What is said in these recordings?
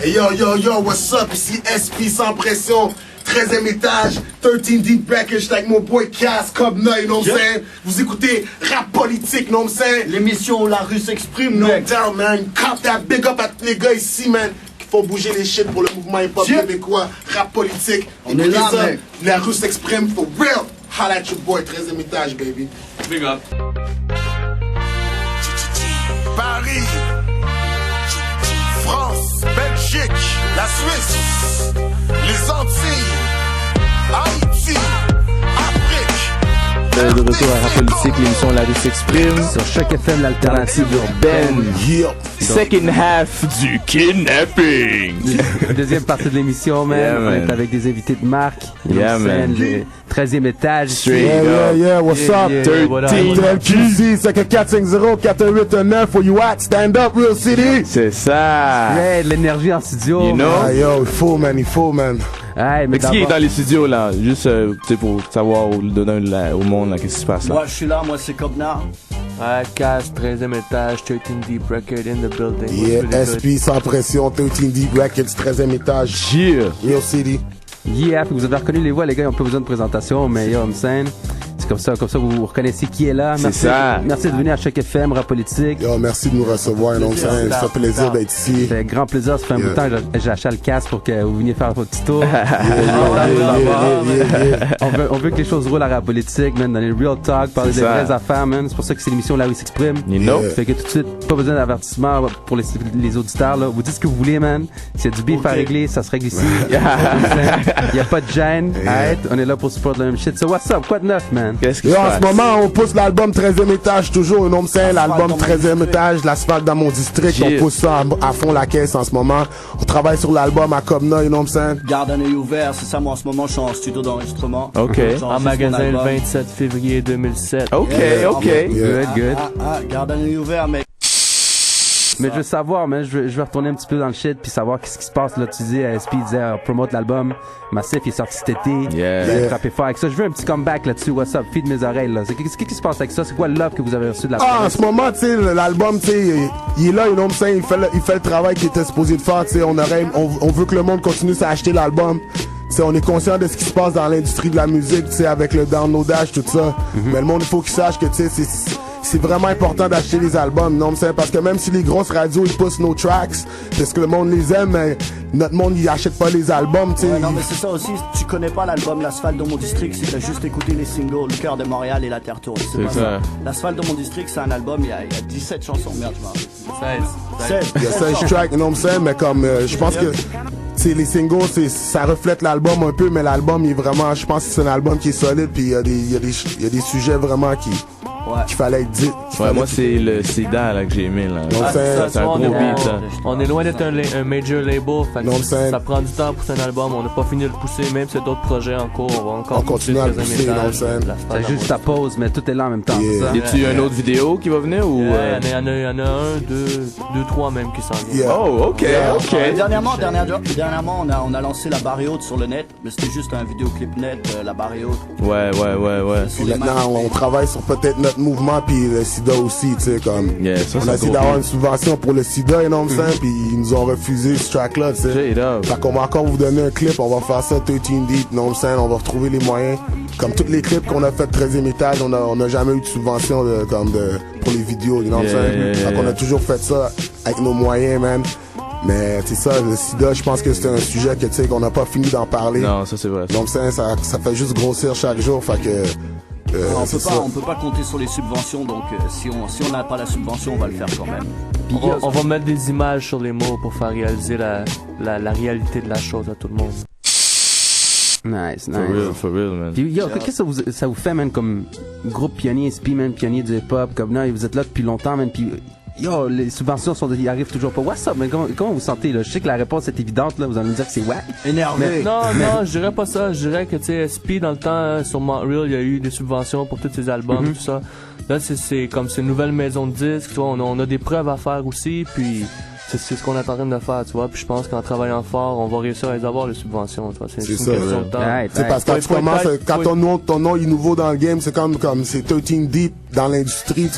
Hey yo, what's up? Ici SP sans pression, 13e étage, 13 Deep Records, avec mon boy Cass, Cobna, you know what I'm saying? Vous écoutez Rap Politique, you know what I'm saying? L'émission où la rue s'exprime, No doubt, man. Cop that, big up à tous les gars ici, man. Qu'il faut bouger les shit pour le mouvement hip-hop québécois, Rap Politique. On est là, ça, mec. La rue s'exprime for real. Holla at your boy, 13e étage, baby. Big up. Paris, France, Belgique, la Suisse, les Antilles, Haïti, Afrique. De retour à Rap Politique, l'émission La Rue s'exprime sur Choc FM, l'alternative urbaine. Yeah. Second half du kidnapping. Deuxième partie de l'émission, man. Yeah, On man. est avec des invités de marque. Yeah, man. Le 13e étage. Straight Yeah, what's up? what up? TLQC, c'est que 450-418-9, where you at? Stand up, Real City. C'est ça. Ouais, de l'énergie en studio. You know? Ah, yo, il faut, man. Ouais, mais Mais qui est d'abord- dans les studios là? Juste tu sais, pour savoir, donner au monde là, qu'est-ce qui se passe là. Moi je suis là, moi c'est Cobna. Ouais, Cass, 13e étage, 13 Deep Record in the building. Yeah, What's really SP sans pression, 13 Deep Records, 13e étage, Yeah. Real City. Yeah, puis vous avez reconnu les voix, les gars, ils ont pas besoin de présentation, mais yo, I'm saying, c'est comme ça vous reconnaissez qui est là. C'est Merci, ça. merci de venir à Choc FM, Rap Politique. Yo, merci de nous recevoir, donc ça fait plaisir d'être ici. C'est un grand plaisir, ça fait un bout de temps que j'ai acheté le casque pour que vous veniez faire votre petit tour. On veut que les choses roulent à Rap Politique, man, dans les real talk, parler C'est des ça. vraies affaires, man. C'est pour ça que c'est l'émission là où ils s'expriment. You know? Fait que tout de suite, pas besoin d'avertissement pour les auditeurs, là. Vous dites ce que vous voulez, man. S'il y a du beef à régler, ça se règle ici. Il y a pas de gêne. Arrête, on est là pour support le même shit. So what's up? Quoi de neuf, man? Qu'est-ce qui Yo, se en passe? ce moment, on pousse l'album 13e étage toujours, you know what I'm saying? L'album 13e étage, l'asphalte dans mon district, Yeah. on pousse ça à fond la caisse en ce moment. On travaille sur l'album à Cobna, you know what I'm saying? Garde un œil ouvert, c'est ça, moi en ce moment je suis en studio d'enregistrement. Ok. J'enregistre En mon magasin le album. 27 février 2007. Ok, ok. Yeah. Good. Garde un œil ouvert, mec. Mais je veux savoir, man, je veux retourner un petit peu dans le shit puis savoir qu'est-ce qui se passe là. Tu disais, SP disait, promote l'album. Massif, il est sorti cet été. Yeah. Vous avez Yeah. frappé fort avec ça. Je veux un petit comeback là-dessus. What's up? Feed mes oreilles, là. Qu'est-ce qui se passe avec ça? C'est quoi le love que vous avez reçu de la Ah, en ce moment, tu sais, l'album, tu sais, il est là, you know what I'm saying? Il fait le travail qu'il était supposé de faire, tu sais. On veut que le monde continue à acheter l'album. Tu sais, on est conscient de ce qui se passe dans l'industrie de la musique, tu sais, avec le downloadage, tout ça. Mais le monde, il faut qu'il sache que, tu sais, c'est vraiment important d'acheter les albums, non, parce que même si les grosses radios ils poussent nos tracks, parce que le monde les aime, mais notre monde il achète pas les albums, tu sais. Ouais, non mais c'est ça aussi, tu connais pas l'album L'asphalte de mon district si t'as juste écouté les singles Le cœur de Montréal et La Terre tourne. C'est pas ça. ça. L'asphalte de mon district c'est un album, il y a 17 chansons, merde je m'en rappelle. 16. Il y a 16 tracks, you know what I'm saying, mais comme je pense que c'est les singles, ça reflète l'album un peu, mais l'album il est vraiment, je pense que c'est un album qui est solide, puis il y a des sujets vraiment qu'il fallait être dit. Ouais, moi c'est le sida là que j'ai aimé là. Non, C'est un gros beat là. On est loin d'être un major label, fait que Non, c'est- ça prend du temps pour pousser un album. On n'a pas fini de le pousser, même si d'autres projets en cours, on va encore On continue à le pousser, non, c'est- C'est juste ta pause, mais tout est là en même temps. Yeah. c'est ça? Y a-tu une autre vidéo qui va venir ou? Il y en a un, deux, trois même qui s'en viennent. Yeah. Oh, ok, ok. Dernièrement on a lancé La Barre Haute sur le net, mais c'était juste un vidéoclip net, La Barre Haute. Ouais. Sur Puis les maintenant, on travaille sur peut-être notre mouvement, puis le sida aussi, tu sais, comme. Yeah, ça, on c'est a essayé gros d'avoir beat. une subvention pour le sida, you know what I'm saying, puis ils nous ont refusé ce track-là, tu sais. Straight up. Fait qu'on va encore vous donner un clip, on va faire ça 13 Deep, you know what I'm saying, on va retrouver les moyens. Comme tous les clips qu'on a fait 13e étage, on n'a jamais eu de subvention pour les vidéos, you know what I'm saying. Yeah. Fait qu'on a toujours fait ça avec nos moyens, man. Mais tu sais ça, le sida, je pense que c'est un sujet que tu sais qu'on n'a pas fini d'en parler. Non, ça c'est vrai. Donc ça fait juste grossir chaque jour, fait que On peut pas compter sur les subventions, donc si on n'a pas la subvention, on va le faire quand même. On va mettre des images sur les mots pour faire réaliser la réalité de la chose à tout le monde. Nice. For real, man. Puis, yo, qu'est-ce que ça vous fait, man, comme groupe pionnier, SP, man, pionnier du hip-hop, comme là, vous êtes là depuis longtemps, man, puis yo, les subventions ils arrivent toujours pas. What's up, man? Comment vous sentez, là? Je sais que la réponse est évidente, là, vous allez me dire que c'est wack. Énervé. Non, je dirais pas ça. Je dirais que, tu sais, SP, dans le temps, sur Montreal, il y a eu des subventions pour tous ses albums, tout ça. Là, c'est comme c'est une nouvelle maison de disques, tu vois, on a des preuves à faire aussi, puis c'est ce qu'on est en train de faire, tu vois. Puis je pense qu'en travaillant fort, on va réussir à les avoir, les subventions, tu vois. C'est une ça, question de temps. Ouais, c'est parce que quand tu commences, quand ton nom est nouveau dans le game, c'est comme c'est 13 Deep dans l'industrie,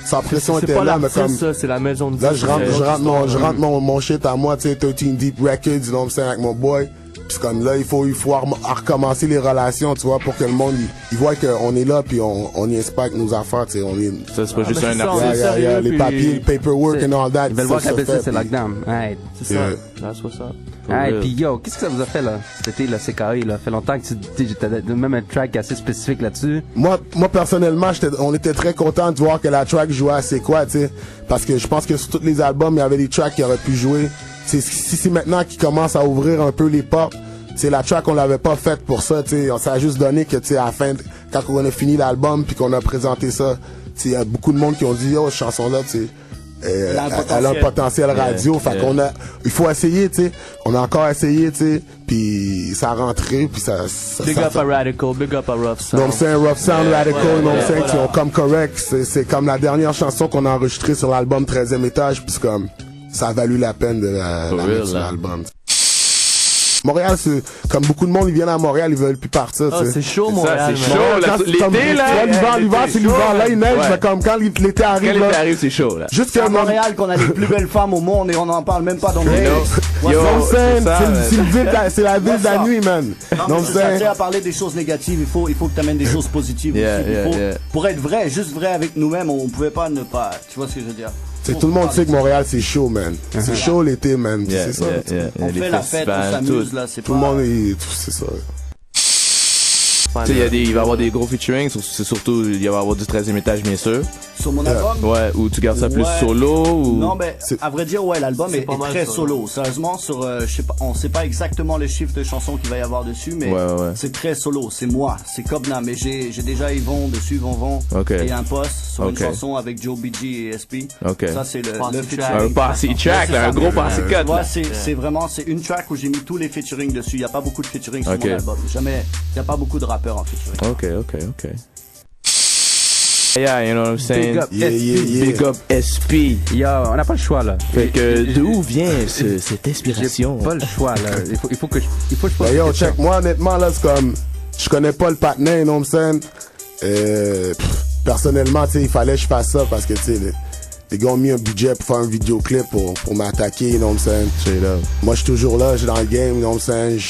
Sans Pression C'est était pas là, mais l'artiste, comme... ça, c'est la maison de Là, disques. je rentre mon shit à moi, tu sais, 13 Deep Records, you know what I'm saying, avec mon boy. Puis c'est comme là, il faut recommencer les relations, tu vois, pour que le monde, il voit qu'on est là, puis on y inspecte nos affaires, tu sais, on est... Ça, c'est pas juste un c'est ça, artiste. sérieux, les puis- papiers, le paperwork and all that. Ils veulent voir que la ça business fait, c'est puis- lockdown. Ouais. C'est ça. That's what's up. Ah, et real. puis yo, qu'est-ce que ça vous a fait là cet été, là, CKI, là? Fait longtemps que t'as même un track assez spécifique là-dessus. Moi personnellement, on était très content de voir que la track jouait à C'est quoi, tu sais, parce que je pense que sur tous les albums, il y avait des tracks qui auraient pu jouer. Si c'est maintenant qu'ils commencent à ouvrir un peu les portes, c'est la track on l'avait pas faite pour ça, tu sais, ça a juste donné que tu sais à la fin, quand on a fini l'album puis qu'on a présenté ça, tu sais, il y a beaucoup de monde qui ont dit oh, cette chanson là, tu sais. Elle a un potentiel radio, fait qu'on il faut essayer, tu sais. On a encore essayé, tu sais, puis ça a rentré, puis ça Big up à Radical, big up à Rough Sound. donc c'est un Rough Sound, Radical, donc c'est qui ont comme correct, c'est comme la dernière chanson qu'on a enregistrée sur l'album 13e étage, puis c'est comme ça a valu la peine de la mettre sur l'album. Montréal, c'est comme beaucoup de monde, ils viennent à Montréal, ils veulent plus partir, Ah, tu sais. c'est chaud, C'est Montréal. ça, c'est man. chaud. Quand c'est comme- L'été, là. Ouais, l'hiver, c'est l'hiver, là, il neige, Ouais. mais comme quand l'été Quand arrive, l'été là, arrive, c'est chaud, là. juste C'est que à Montréal qu'on a les plus belles femmes au monde et on n'en parle même pas dans nos Yo, yo, c'est ça, man. c'est la ville de la nuit, man. Donc ça c'est tient à parler des choses négatives, il faut que tu amènes des choses positives Yeah, aussi. yeah, yeah. Pour être vrai, juste vrai avec nous-mêmes, on pouvait pas ne pas, tu vois ce que je veux dire. tout le monde sait que Montréal c'est chaud, man. C'est chaud l'été, man. Yeah, C'est ça. yeah, yeah. On Les fait la fête, on festivals, s'amuse tout. là, c'est Tout pas... le monde c'est ça. Tu sais, il va y avoir des gros featuring, c'est surtout, il va y avoir du 13e étage, bien sûr. Sur mon album. Ouais, ou tu gardes ça plus Ouais. solo, ou... Non, mais à vrai dire, ouais, l'album est pas mal très solo. solo. Sérieusement, sur, je sais pas, on sait pas exactement les chiffres de chansons qu'il va y avoir dessus, mais Ouais. c'est très solo. C'est moi, c'est Kobna, mais j'ai déjà Yvon dessus, Yvon Ok. et un poste sur Ok. une chanson avec Joe BG et SP. Ok. Ça c'est le Posse featuring. track. Un posse track, c'est là, ça. un gros posse cut, Ouais, là. c'est vraiment, c'est une track où j'ai mis tous les featuring dessus. Il y a pas beaucoup de featuring sur Ok. mon album. Jamais, il y a pas beaucoup de rappeurs en featuring. Ok. Yeah, you know what I'm saying? Big up Yeah, yeah, yeah. Big up SP. Yo, on n'a pas le choix là. Fait que, J'ai- d'où vient cette J'ai inspiration? pas le choix là. Il faut que je pose Ben des yo, questions. check, moi honnêtement là, c'est comme, je connais pas le patinet, you know what I'm saying? Personnellement, tu sais, il fallait que je fasse ça parce que, tu sais, les gars ont mis un budget pour faire un vidéoclip pour m'attaquer, you know what I'm saying? Straight up. Moi, je suis toujours là, je suis dans le game, you know what I'm saying?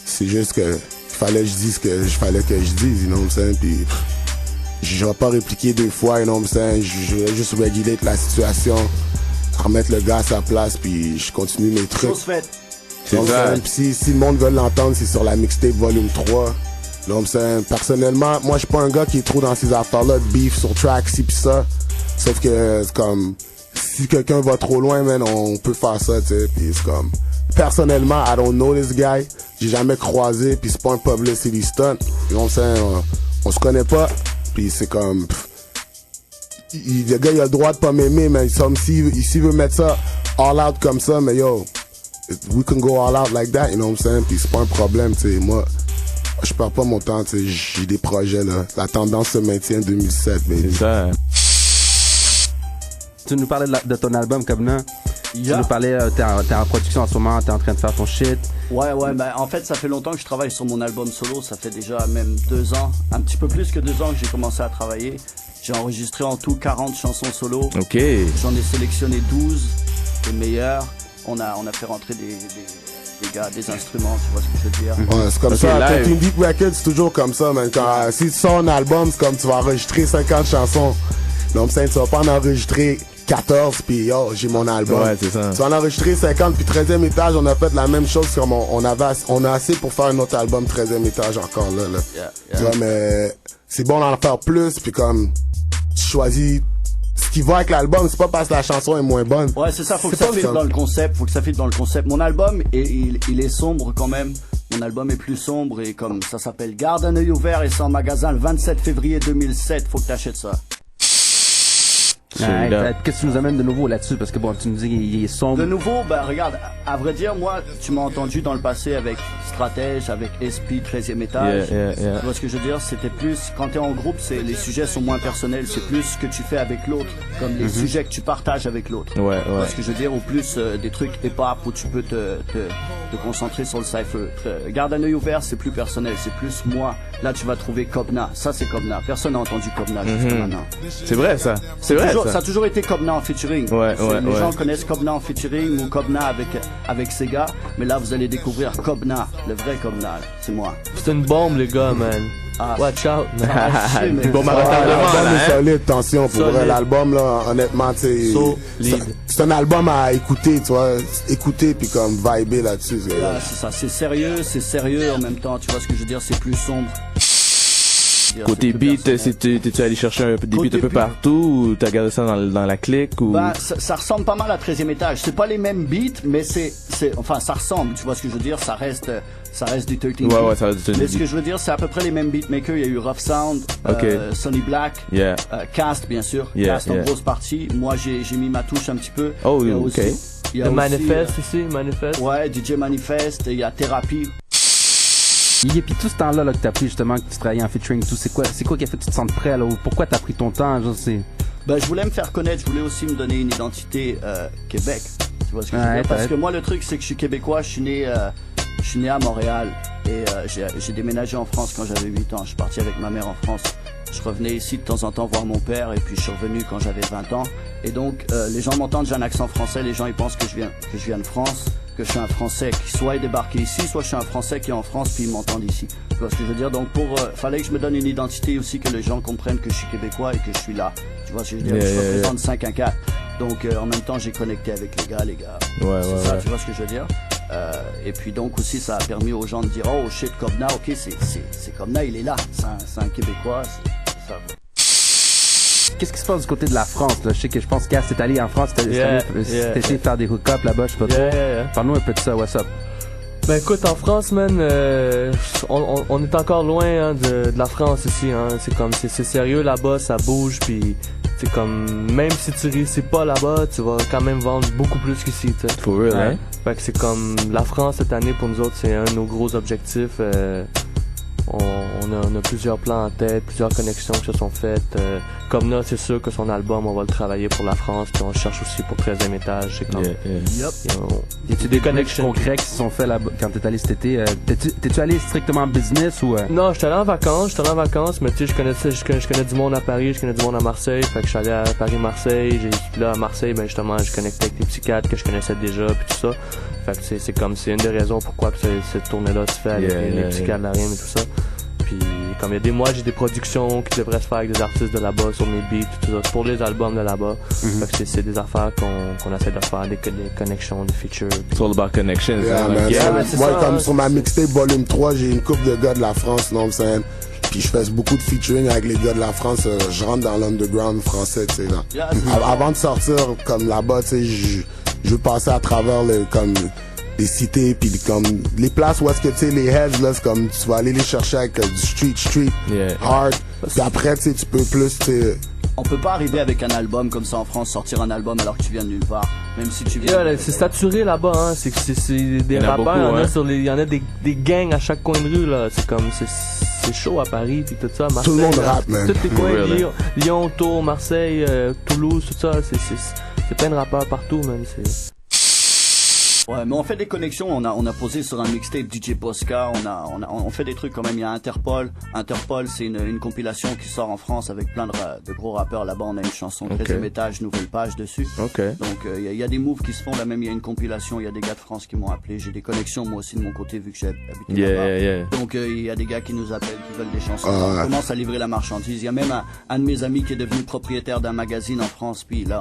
C'est juste que, il fallait que je dise ce que fallait que je dise, you know what I'm saying? Puis, je vais pas répliquer deux fois, you know what I'm saying? Je vais juste réguler la situation, remettre le gars à sa place, puis je continue mes trucs. Chose faite. C'est Donc, ça. si le monde veut l'entendre, c'est sur la mixtape volume 3. Donc, personnellement, moi, je suis pas un gars qui est trop dans ces affaires-là de beef sur track, ci pis ça. Sauf que, c'est comme, si quelqu'un va trop loin, man, on peut faire ça, tu sais. Puis c'est comme, personnellement, I don't know this guy. J'ai jamais croisé, puis c'est pas un publicity stunt. Donc, on se connaît pas. Puis c'est comme, le gars, il a le droit de pas m'aimer, mais s'il veut mettre ça all out comme ça, mais yo, we can go all out like that, you know what I'm saying? Puis c'est pas un problème, tu sais. Moi, je perds pas mon temps, tu sais. J'ai des projets, là. La tendance se maintient 2007, C'est baby. ça. Tu nous parlais de ton album Kobna. Tu Yeah. nous parlais, t'es en production en ce moment, t'es en train de faire ton shit. Ouais, ben en fait, ça fait longtemps que je travaille sur mon album solo. Ça fait déjà même 2 ans, un petit peu plus que 2 ans que j'ai commencé à travailler. J'ai enregistré en tout 40 chansons solo. Ok. J'en ai sélectionné 12, les meilleurs. On a fait rentrer des gars, des instruments, tu vois ce que je veux dire. Ouais, c'est comme Ok, ça. live. 13 Deep Records, c'est toujours comme ça, man. Si tu sors un album, c'est comme tu vas enregistrer 50 chansons. Donc, tu vas pas en enregistrer 14, puis yo, j'ai mon album. Ouais, c'est ça. Tu vas en enregistrer 50, puis 13e étage, on a fait la même chose, comme on a assez pour faire un autre album 13e étage encore là. Yeah. Tu vois, mais c'est bon d'en faire plus, puis comme tu choisis ce qui va avec l'album, c'est pas parce que la chanson est moins bonne. Ouais, c'est ça, faut que C'est ça pas fitte ça. dans le concept, Mon album, il est sombre quand même. Mon album est plus sombre et comme ça s'appelle Garde un œil ouvert et c'est en magasin le 27 février 2007, faut que t'achètes ça. Straight up. Qu'est-ce que tu nous amènes de nouveau là-dessus? Parce que bon, tu nous dis qu'il est sombre. De nouveau, bah regarde, à vrai dire, moi, tu m'as entendu dans le passé avec Stratège, avec SP 13e étage. Yeah. Tu vois ce que je veux dire? C'était plus, quand t'es en groupe, les sujets sont moins personnels, c'est plus ce que tu fais avec l'autre, comme les sujets que tu partages avec l'autre. Ouais. Tu vois ce que je veux dire? Ou plus des trucs hip-hop où tu peux te concentrer sur le cypher. Garde un œil ouvert, c'est plus personnel, c'est plus moi. Là, tu vas trouver Kobna. Ça, c'est Kobna. Personne n'a entendu Kobna jusqu'à maintenant. C'est vrai, ça. C'est vrai, toujours, ça. Ça a toujours été Kobna en featuring. Les gens connaissent Kobna en featuring ou Kobna avec Sega. Mais là, vous allez découvrir Kobna, le vrai Kobna. C'est moi. C'est une bombe, les gars, man. Watch out, man. Bon, l'album est solide, attention, pour vrai, l'album, là, honnêtement, tu sais, c'est un album à écouter, tu vois, écouter puis comme vibrer là-dessus. C'est ça, c'est sérieux en même temps, tu vois ce que je veux dire, c'est plus sombre. Côté beat, t'es-tu allé chercher des beats un peu partout ou t'as gardé ça dans la clique ou? Bah, ça ressemble pas mal à 13e étage. C'est pas les mêmes beats, mais enfin, ça ressemble, tu vois ce que je veux dire, ça reste du 13 beat. Ouais, ça reste du 13 Mais beat. ce que je veux dire, c'est à peu près les mêmes beatmakers. Il y a eu Rough Sound, Sonny Black, Cast, bien sûr. Cast en grosse partie. Moi, j'ai mis ma touche un petit peu. Oh, ok. Il y a Manifest ici, Manifest. Ouais, DJ Manifest, il y a Thérapie. Et puis tout ce temps-là là, que t'as pris justement, que tu travaillais en featuring, tout, c'est quoi qui a fait que tu te sentes prêt là, ou pourquoi t'as pris ton temps, genre c'est... Ben, je voulais me faire connaître, je voulais aussi me donner une identité Québec. Tu vois ce que je veux dire? Parce que moi, le truc, c'est que je suis québécois, je suis né à Montréal et j'ai déménagé en France quand j'avais 8 ans. Je suis parti avec ma mère en France. Je revenais ici de temps en temps voir mon père et puis je suis revenu quand j'avais 20 ans. Et donc, les gens m'entendent, j'ai un accent français, les gens ils pensent que je viens de France, que je suis un Français qui soit est débarqué ici, soit je suis un Français qui est en France puis ils m'entendent ici. Tu vois ce que je veux dire? Donc fallait que je me donne une identité aussi, que les gens comprennent que je suis québécois et que je suis là. Tu vois ce que je veux dire? Je représente 514. Donc en même temps j'ai connecté avec les gars. Tu vois ce que je veux dire? Et puis donc aussi ça a permis aux gens de dire oh shit, Kobna, ok, c'est Kobna, il est là, c'est un Québécois, c'est ça. Qu'est-ce qui se passe du côté de la France là? Je sais que je pense qu'à t'es allé en France, t'as essayé de faire des hook-ups là-bas, je sais pas trop. Parle-nous un peu de ça, what's up? Ben écoute, en France, man, on est encore loin de la France ici. Hein. C'est comme c'est sérieux là-bas, ça bouge, puis c'est comme même si tu réussis pas là-bas, tu vas quand même vendre beaucoup plus qu'ici. For real, hein? Fait que c'est comme la France cette année pour nous autres, c'est un de nos gros objectifs. On a plusieurs plans en tête, plusieurs connexions qui se sont faites. Comme là, c'est sûr que son album, on va le travailler pour la France, puis on cherche aussi pour 13e étage. C'est comme... Y a-tu des connexions concrètes qui se sont faites là quand t'es allé cet été? T'es-tu allé strictement business ou? Non, j'étais allé en vacances, mais tu sais, je connais du monde à Paris, je connais du monde à Marseille, fait que je suis allé à Paris-Marseille, puis là à Marseille, ben justement, je connectais avec des psychiatres que je connaissais déjà, puis tout ça. Fait que c'est une des raisons pourquoi cette tournée-là se fait avec les psychiatres de la rime et tout ça. Puis comme il y a des mois, j'ai des productions qui devraient se faire avec des artistes de là-bas sur mes beats, tout ça. C'est pour les albums de là-bas. Fait que c'est des affaires qu'on essaie de faire, des connexions, des features. It's all about connections. Moi, comme sur ma mixtape volume 3, j'ai une couple de gars de la France, non, c'est... Puis je fais beaucoup de featuring avec les gars de la France. Je rentre dans l'underground français, tu sais, là. Avant de sortir, comme là-bas, tu sais, je veux passer à travers comme les cités, puis comme les places où est-ce que, tu sais, les heads, là, c'est comme, tu vas aller les chercher avec du street, hard. Puis après, tu sais, tu peux plus, tu sais... On peut pas arriver avec un album comme ça en France, sortir un album alors que tu viens de nulle part. Même si tu viens... c'est saturé là-bas, hein. C'est des rappeurs, il y en a des gangs à chaque coin de rue, là. C'est comme, c'est chaud à Paris, puis tout ça. Marseille, tout le monde rappe, man. Tous les coins, Lyon, Tours, Marseille, Toulouse, tout ça. C'est plein de rappeurs partout, man. Ouais, mais on fait des connexions, on a posé sur un mixtape DJ Posca, on fait des trucs quand même. Il y a Interpol, c'est une compilation qui sort en France avec plein de gros rappeurs. Là-bas, on a une chanson 13e étage, nouvelle page dessus. Donc il y a des moves qui se font là, même il y a une compilation, il y a des gars de France qui m'ont appelé, j'ai des connexions moi aussi de mon côté vu que j'ai habité là-bas. Donc il y a des gars qui nous appellent, qui veulent des chansons. On commence à livrer la marchandise. Il y a même un de mes amis qui est devenu propriétaire d'un magazine en France, puis là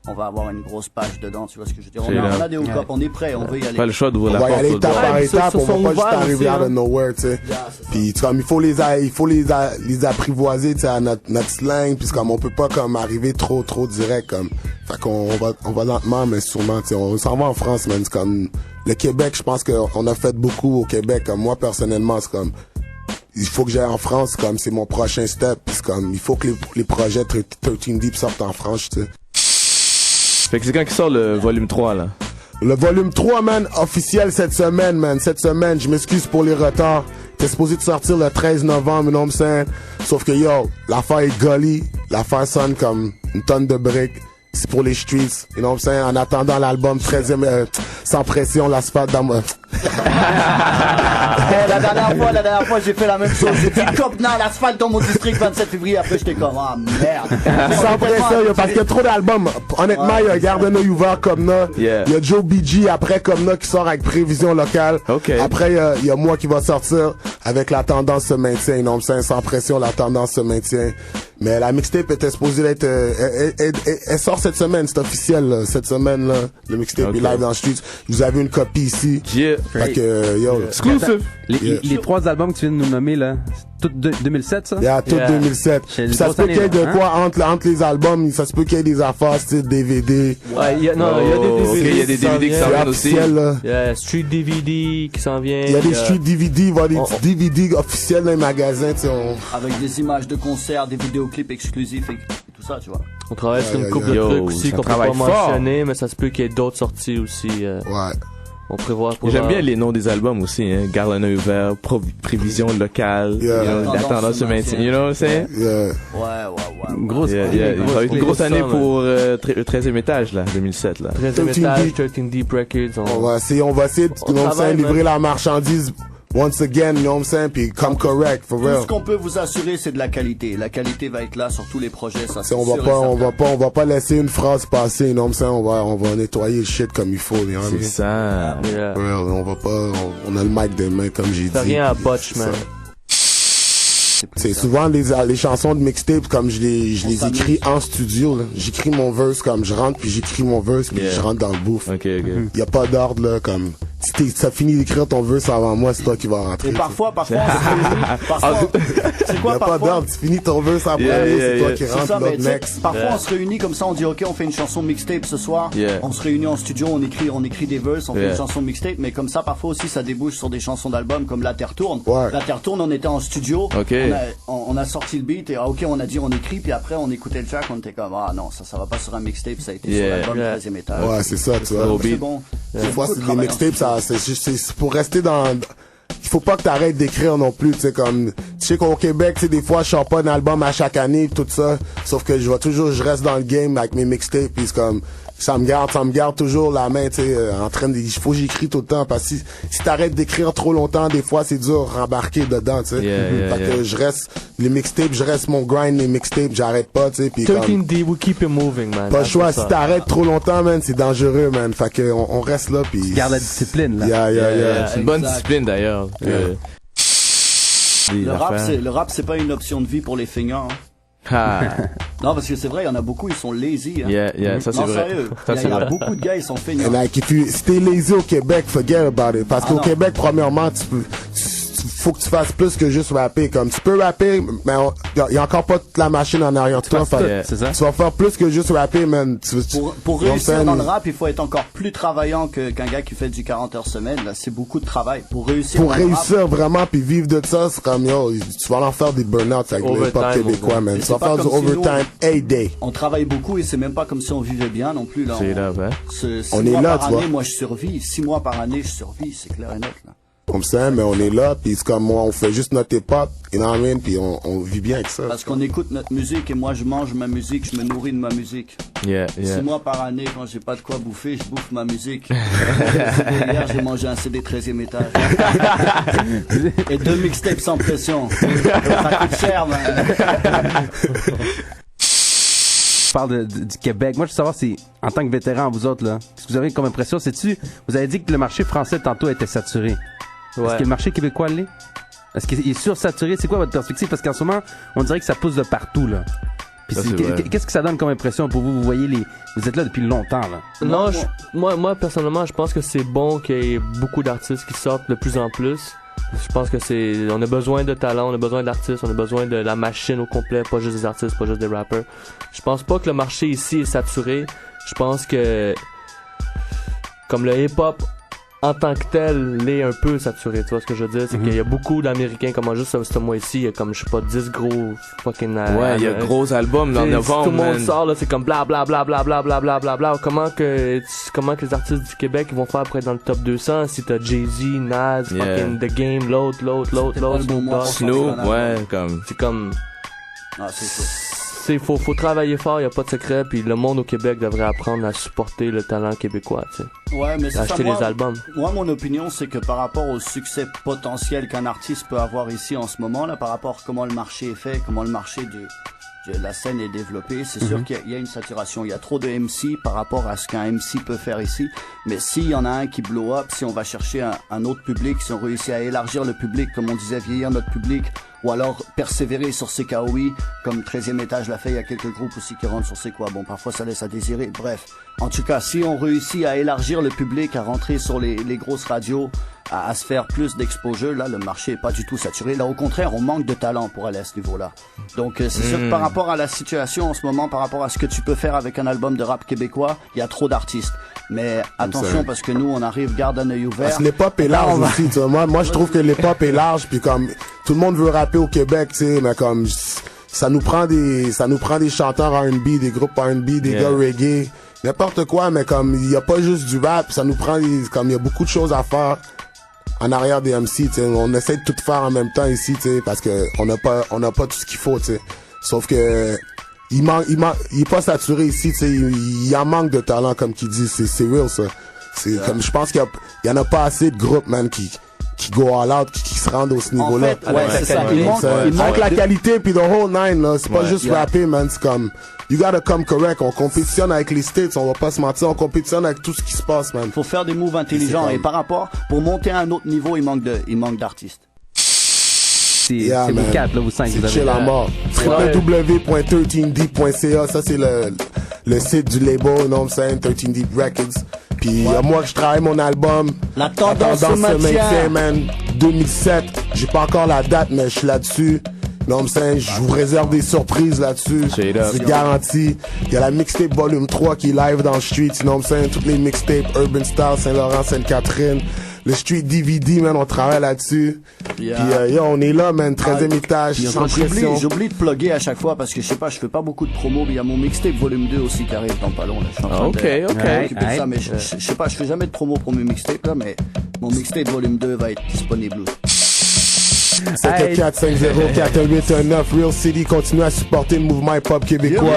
on va avoir une grosse page dedans, tu vois ce que je veux dire. On a des hook-ups, on est prêt, on veut y aller. Pas le choix d'ouvrir la porte. On va y aller étape par étape, on va pas juste arriver out of nowhere, tu sais. Puis comme il faut les apprivoiser, tu sais, à notre slang, puis comme on peut pas comme arriver trop direct comme. Fait qu'on va lentement mais sûrement, tu sais, on s'en va en France, man. C'est comme le Québec, je pense qu'on a fait beaucoup au Québec. Comme moi personnellement, c'est comme il faut que j'aille en France, comme c'est mon prochain step. C'est comme il faut que les projets 13 Deep sortent en France, tu sais. Fait que c'est quand qui sort le volume 3, là? Le volume 3, man, officiel cette semaine, man. Cette semaine, je m'excuse pour les retards. T'es supposé de sortir le 13 novembre, you know what I'm saying? Sauf que, yo, l'affaire est gully. L'affaire sonne comme une tonne de briques. C'est pour les streets, you know what I'm saying? En attendant l'album 13e, sans pression, l'asphalte dans La dernière fois, j'ai fait la même chose. J'ai dit Copna, l'asphalte dans mon district 27 février. Après, j'étais comme, ah merde. Sans pression, parce qu'il y a trop d'albums. Honnêtement, il y a Garde un œil ouvert Copna. Il y a Joe BG après Copna qui sort avec Prévision locale. Après, il y a moi qui va sortir avec La tendance se maintient. Non, sans pression, La tendance se maintient. Mais la mixtape était supposée d'être, elle sort cette semaine, c'est officiel, là, cette semaine, là. Le mixtape est live dans le street. Vous avez une copie ici. Fait que, yo. Exclusive. Les 3 albums que tu viens de nous nommer, là, c'est tout 2007, ça? Tout 2007. Ça se peut qu'il y ait de quoi entre les albums, ça se peut qu'il y ait des affaires, style DVD. Ouais, il y a des DVD qui s'en viennent aussi. Il y a Street DVD qui s'en vient. Il y a des Street DVD, il va y avoir des DVD officiels dans les magasins, tu sais. Avec des images de concerts, des vidéoclips exclusifs et tout ça, tu vois. On travaille sur une couple de trucs aussi qu'on peut pas mentionner, mais ça se peut qu'il y ait d'autres sorties aussi. Ouais. On prévoit J'aime bien les noms des albums aussi, hein. Garde un œil ouvert, Prévision locale, La tendance se maintient, you know what I'm saying? Ouais. Grosse, ça va être une grosse année pour 13e étage, là, 2007, là. 13e étage, 13 Deep Records. On va essayer de livrer la marchandise once again, you know what I'm saying, puis come correct, for real. Tout ce qu'on peut vous assurer, c'est de la qualité. La qualité va être là sur tous les projets, ça c'est on va pas laisser une phrase passer, you know what I'm saying, on va nettoyer le shit comme il faut, you know what I mean? C'est ça. For real, on va pas, on a le mic des mains, comme j'ai dit. T'as rien à botch, man. C'est souvent les chansons de mixtape comme je les écris en studio, là. J'écris mon verse comme je rentre, puis j'écris mon verse, puis je rentre dans le bouffe. Y a pas d'ordre, là, comme si t'as fini d'écrire ton verse avant moi, c'est toi qui vas rentrer. Et parfois, on se réunit. C'est quoi, y a pas d'ordre, tu finis ton verse en premier, c'est toi qui rentres, l'autre next. Parfois, on se réunit comme ça, on dit, OK, on fait une chanson mixtape ce soir. On se réunit en studio, on écrit des verses, on fait une chanson mixtape, mais comme ça, parfois aussi, ça débouche sur des chansons d'album comme La Terre tourne. La Terre tourne, on était en studio. On a sorti le beat et OK, on a dit on écrit, puis après, on écoutait le track, on était comme, ah non, ça va pas sur un mixtape, ça a été sur l'album 13e étage. Ouais, c'est ça, tu vois. C'est bon. Des fois, les mixtapes, c'est pour rester dans, il faut pas que t'arrêtes d'écrire non plus, tu sais, comme, tu sais qu'au Québec, tu sais, des fois, je sors pas un album à chaque année, tout ça, sauf que je reste dans le game avec mes mixtapes, pis c'est comme, ça me garde toujours la main, tu sais, en train de, il faut que j'écris tout le temps, parce que si t'arrêtes d'écrire trop longtemps, des fois, c'est dur de rembarquer dedans, tu sais. Fait que je reste, les mixtapes, je reste mon grind, les mixtapes, j'arrête pas, tu sais, pis 13D, we keep it moving, man. Pas le choix, si t'arrêtes trop longtemps, man, c'est dangereux, man. Fait que, on reste là, pis. Garde la discipline, là. C'est une bonne discipline, d'ailleurs. Le rap, c'est pas une option de vie pour les feignants, hein. Non, parce que c'est vrai, il y en a beaucoup, ils sont lazy, hein. Ça c'est vrai. Sérieux. Il y a beaucoup de gars, ils sont feignants. Si t'es lazy au Québec, forget about it. Parce qu'au Québec, premièrement, faut que tu fasses plus que juste rapper. Comme tu peux rapper, mais il y a encore pas toute la machine en arrière de toi. C'est ça. Tu vas faire plus que juste rapper, man. Pour réussir dans le rap, il faut être encore plus travaillant qu'un gars qui fait du 40 heures semaine. Là, c'est beaucoup de travail. Pour réussir vraiment puis vivre de ça, c'est comme, yo, tu vas en faire des burn-outs avec le hip-hop québécois, man. Tu vas faire du overtime a day. On travaille beaucoup et c'est même pas comme si on vivait bien non plus, là. C'est là, ouais. On est là, tu vois. Moi, je survis. 6 mois par année, je survis. C'est clair et net, là. Comme ça, mais on est là, puis c'est comme moi, on fait juste notre hip-hop, you know what I mean, puis on vit bien avec ça. Parce qu'on écoute notre musique et moi je mange ma musique, je me nourris de ma musique. 6 mois par année, quand j'ai pas de quoi bouffer, je bouffe ma musique. Hier, j'ai mangé un CD 13e étage. Et 2 mixtapes sans pression. Ça coûte cher, man. Je parle du Québec. Moi, je veux savoir si, en tant que vétéran, vous autres, là, ce que vous avez comme impression, c'est-tu, vous avez dit que le marché français, tantôt, était saturé. Ouais. Est-ce que le marché québécois l'est? Est-ce qu'il est sursaturé? C'est quoi votre perspective? Parce qu'en ce moment, on dirait que ça pousse de partout, là. Puis qu'est-ce que ça donne comme impression pour vous? Vous voyez vous êtes là depuis longtemps, là. Non, moi, personnellement, je pense que c'est bon qu'il y ait beaucoup d'artistes qui sortent de plus en plus. Je pense que on a besoin de talent, on a besoin d'artistes, on a besoin de la machine au complet, pas juste des artistes, pas juste des rappers. Je pense pas que le marché ici est saturé. Je pense que, comme le hip-hop, en tant que tel, l'est un peu saturé, tu vois ce que je veux dire? C'est qu'il y a beaucoup d'Américains, comme juste ce mois-ci, il y a comme, je sais pas, 10 gros fucking... il y a gros albums, là, en novembre. Tout le monde sort, là, c'est comme bla bla bla bla bla bla bla bla bla. Comment que les artistes du Québec vont faire pour être dans le top 200 si t'as Jay-Z, Nas, fucking The Game, l'autre, Snoop, ouais, comme... C'est comme... Ah, c'est ça. faut travailler fort, y a pas de secret, puis le monde au Québec devrait apprendre à supporter le talent québécois, tu sais. Ouais, mais c'est acheter les albums. Moi, mon opinion, c'est que par rapport au succès potentiel qu'un artiste peut avoir ici en ce moment, là, par rapport à comment le marché est fait, comment le marché de la scène est développée, c'est sûr qu'il y a une saturation. Il y a trop de MC par rapport à ce qu'un MC peut faire ici. Mais s'il y en a un qui blow up, si on va chercher un autre public, si on réussit à élargir le public, comme on disait, vieillir notre public, ou alors persévérer sur ses KOI, comme 13e étage l'a fait, il y a quelques groupes aussi qui rentrent sur ses quoi. Bon, parfois ça laisse à désirer. Bref, en tout cas, si on réussit à élargir le public, à rentrer sur les grosses radios, à se faire plus d'exposure, là, le marché est pas du tout saturé. Là, au contraire, on manque de talent pour aller à ce niveau-là. Donc, c'est sûr que par rapport à la situation en ce moment, par rapport à ce que tu peux faire avec un album de rap québécois, il y a trop d'artistes. Mais attention, parce que nous, on arrive, garde un œil ouvert. Parce que l'hip-hop est large aussi, tu vois. Moi, je trouve que l'hip-hop est large, puis comme, tout le monde veut rapper au Québec, tu sais, mais comme, ça nous prend des chanteurs R&B, des groupes R&B, des gars reggae, n'importe quoi, mais comme, il y a pas juste du rap, ça nous prend comme, il y a beaucoup de choses à faire en arrière des MC, tu sais. On essaie de tout faire en même temps ici, tu sais, parce que on n'a pas tout ce qu'il faut, tu sais. Sauf que, il est pas saturé ici, tu sais, il en manque de talent, comme qu'il dit, c'est real, ça. C'est comme, je pense qu'il y en a pas assez de groupes, man, qui go all out, qui se rendent au ce niveau-là. En fait, ouais, c'est ça. Il manque avec la qualité puis the whole nine, là. C'est pas juste rapper, man. C'est comme, you gotta come correct. On compétitionne avec les States, on va pas se mentir. On compétitionne avec tout ce qui se passe, man. Faut faire des moves intelligents. Et par rapport, pour monter à un autre niveau, il manque d'artistes. C'est vous quatre, là, vous cinq. C'est chill à mort. www.13deep.ca, ça c'est le site du label, you know what I'm saying, 13 Deep Records. Puis moi je travaille mon album. La tendance se maintient, man. 2007. J'ai pas encore la date, mais je suis là-dessus. You know what I'm saying? Je vous réserve des surprises là-dessus. C'est garanti. Il y a la mixtape volume 3 qui est live dans le street. You know what I'm saying? Toutes les mixtapes Urban Style, Saint-Laurent, Sainte-Catherine. Le street DVD, man, on travaille là-dessus. Puis on est là, man, 13e étage, sans pression. J'oublie de plugger à chaque fois parce que je sais pas, je fais pas beaucoup de promos. Il y a mon mixtape volume 2 aussi qui arrive dans pas long. Là. Je suis en train de ça, mais je sais pas, je fais jamais de promo pour mes mixtapes là, mais mon mixtape volume 2 va être disponible. 5450-41819 Real City continue à supporter le mouvement hip-hop québécois.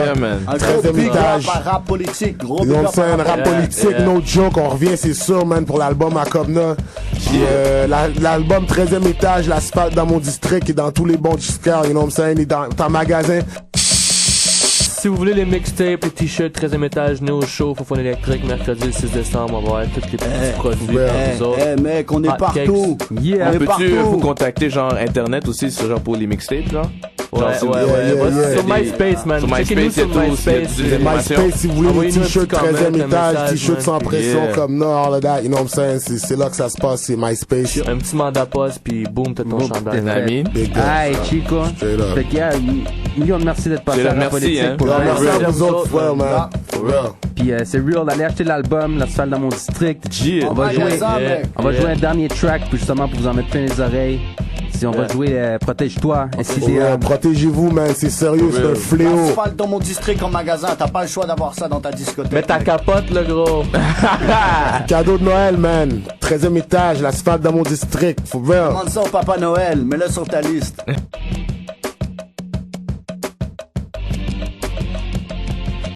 Un gros big up à rap politique, gros big up à rap politique, no joke, on revient c'est sûr, man, pour l'album à Cobna. Puis l'album 13e étage, l'asphalte dans mon district et dans tous les bons disquaires, you know what I'm saying, et dans ton magasin. Si vous voulez les mixtapes, les t-shirts 13e étage, venez au show Fofone électrique, mercredi le 6 décembre, on va voir tous les petits produits pour vous autres. Mec, on est partout. Yeah. Peux-tu vous contacter genre internet aussi, genre pour les mixtapes, genre? Ouais. Sur MySpace, man. Sur MySpace, MySpace, si vous voulez des t-shirts 13e étage, t-shirts sans pression comme Nord, all of that, you know what I'm sayon? C'est là que ça se passe, c'est MySpace. Un petit mandat poste, puis boum, t'as ton chandail. Hey, Chico. Fait que, million de merci d'être passé à la politique. Merci à vous autres, frère, man. Puis c'est real, allez acheter l'album, l'asphalte dans mon district. On va jouer un dernier track, puis justement pour vous en mettre plein les oreilles. Si on va jouer Protège-toi, SCDM. Protégez-vous, man, c'est sérieux, c'est un fléau. L'asphalte dans mon district en magasin, t'as pas le choix d'avoir ça dans ta discothèque. Mets ta capote, le gros. Cadeau de Noël, man. 13e étage, l'asphalte dans mon district, for real. Demande ça au Papa Noël, mets-le sur ta liste.